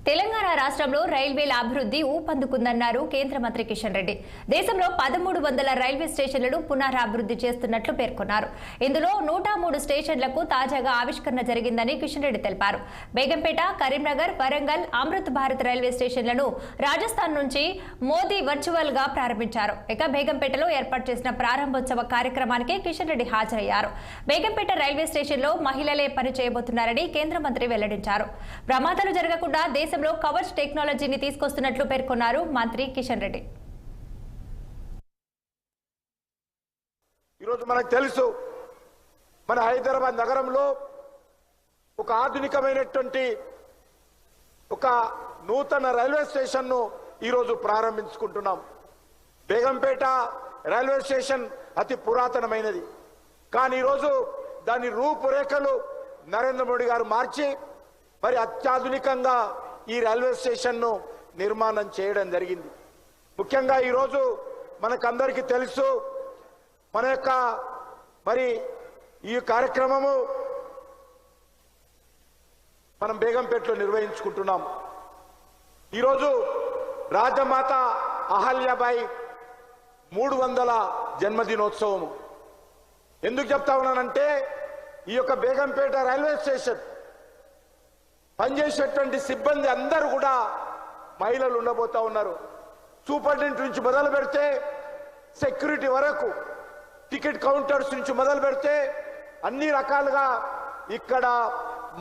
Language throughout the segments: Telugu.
తెలంగాణ రాష్ట్రంలో రైల్వేల అభివృద్ధి ఊపందుకుందన్నారు కేంద్ర మంత్రి కిషన్ రెడ్డి. దేశంలో 1300 రైల్వే స్టేషన్లను పునరాభివృద్ధి చేస్తున్నట్లు పేర్కొన్నారు. ఇందులో 103 స్టేషన్లకు తాజాగా ఆవిష్కరణ జరిగిందని కిషన్ రెడ్డి తెలిపారు. బేగంపేట, కరీంనగర్, వరంగల్, అమృత్ భారత్ రైల్వే స్టేషన్లను రాజస్థాన్ నుంచి మోదీ వర్చువల్ గా ప్రారంభించారు. ఇక బేగంపేటలో ఏర్పాటు చేసిన ప్రారంభోత్సవ కార్యక్రమానికి కిషన్ రెడ్డి హాజరయ్యారు. బేగంపేట రైల్వే స్టేషన్లో మహిళలే పని చేయబోతున్నారని కేంద్ర మంత్రి వెల్లడించారు. ప్రమాదాలు జరగకుండా దేశంలో కవచ్ టెక్నాలజీని తీసుకొస్తున్నట్లు పేర్కొన్నారు మంత్రి కిషన్ రెడ్డి. ఈరోజు మనకు తెలుసు, మన హైదరాబాద్ నగరంలో ఒక ఆధునికమైనటువంటి ఒక నూతన రైల్వే స్టేషన్ను ఈరోజు ప్రారంభించుకుంటున్నాం. బేగంపేట రైల్వే స్టేషన్ అతి పురాతనమైనది, కానీ ఈరోజు దాని రూపురేఖలు నరేంద్ర మోడీ గారు మార్చి మరి అత్యాధునికంగా ఈ రైల్వే స్టేషన్ను నిర్మాణం చేయడం జరిగింది. ముఖ్యంగా ఈరోజు మనకందరికీ తెలుసు, మన యొక్క మరి ఈ కార్యక్రమము మనం బేగంపేటలో నిర్వహించుకుంటున్నాం. ఈరోజు రాజమాత అహల్యాబాయి 300 జన్మదినోత్సవము. ఎందుకు చెప్తా ఉన్నానంటే, ఈ యొక్క బేగంపేట రైల్వే స్టేషన్ పనిచేసేటువంటి సిబ్బంది అందరూ కూడా మహిళలు ఉండబోతా ఉన్నారు. సూపరింటెండెంట్ నుంచి మొదలు పెడితే సెక్యూరిటీ వరకు, టికెట్ కౌంటర్స్ నుంచి మొదలు పెడితే అన్ని రకాలుగా ఇక్కడ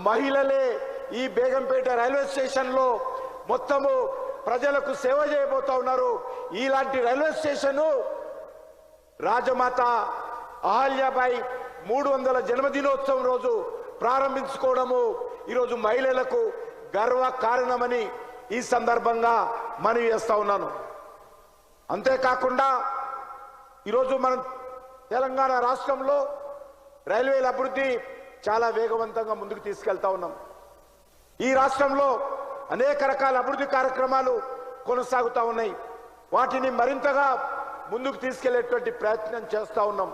మహిళలే ఈ బేగంపేట రైల్వే స్టేషన్లో మొత్తము ప్రజలకు సేవ చేయబోతా ఉన్నారు. ఇలాంటి రైల్వే స్టేషను రాజమాత అహల్యాబాయి 300 జన్మదినోత్సవం రోజు ప్రారంభించుకోవడము ఈరోజు మహిళలకు గర్వ కారణమని ఈ సందర్భంగా మనవి చేస్తా ఉన్నాను. అంతేకాకుండా ఈరోజు మనం తెలంగాణ రాష్ట్రంలో రైల్వేల అభివృద్ధి చాలా వేగవంతంగా ముందుకు తీసుకెళ్తా ఉన్నాం. ఈ రాష్ట్రంలో అనేక రకాల అభివృద్ధి కార్యక్రమాలు కొనసాగుతూ ఉన్నాయి. వాటిని మరింతగా ముందుకు తీసుకెళ్లేటువంటి ప్రయత్నం చేస్తూ ఉన్నాం.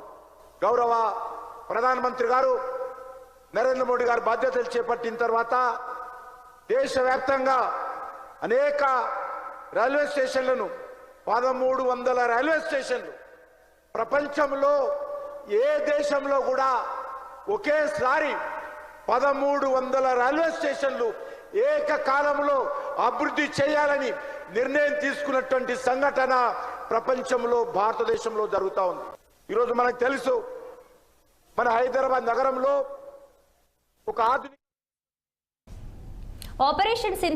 గౌరవ ప్రధానమంత్రి గారు నరేంద్ర మోడీ గారు బాధ్యతలు చేపట్టిన తర్వాత దేశవ్యాప్తంగా అనేక రైల్వే స్టేషన్లను 1300 రైల్వే స్టేషన్లు ప్రపంచంలో ఏ దేశంలో కూడా ఒకేసారి 1300 రైల్వే స్టేషన్లు ఏకకాలంలో అభివృద్ధి చేయాలని నిర్ణయం తీసుకున్నటువంటి సంఘటన ప్రపంచంలో భారతదేశంలో జరుగుతూ ఉంది. ఈరోజు మనకు తెలుసు, మన హైదరాబాద్ నగరంలో ఒక ఆధునిక ఆపరేషన్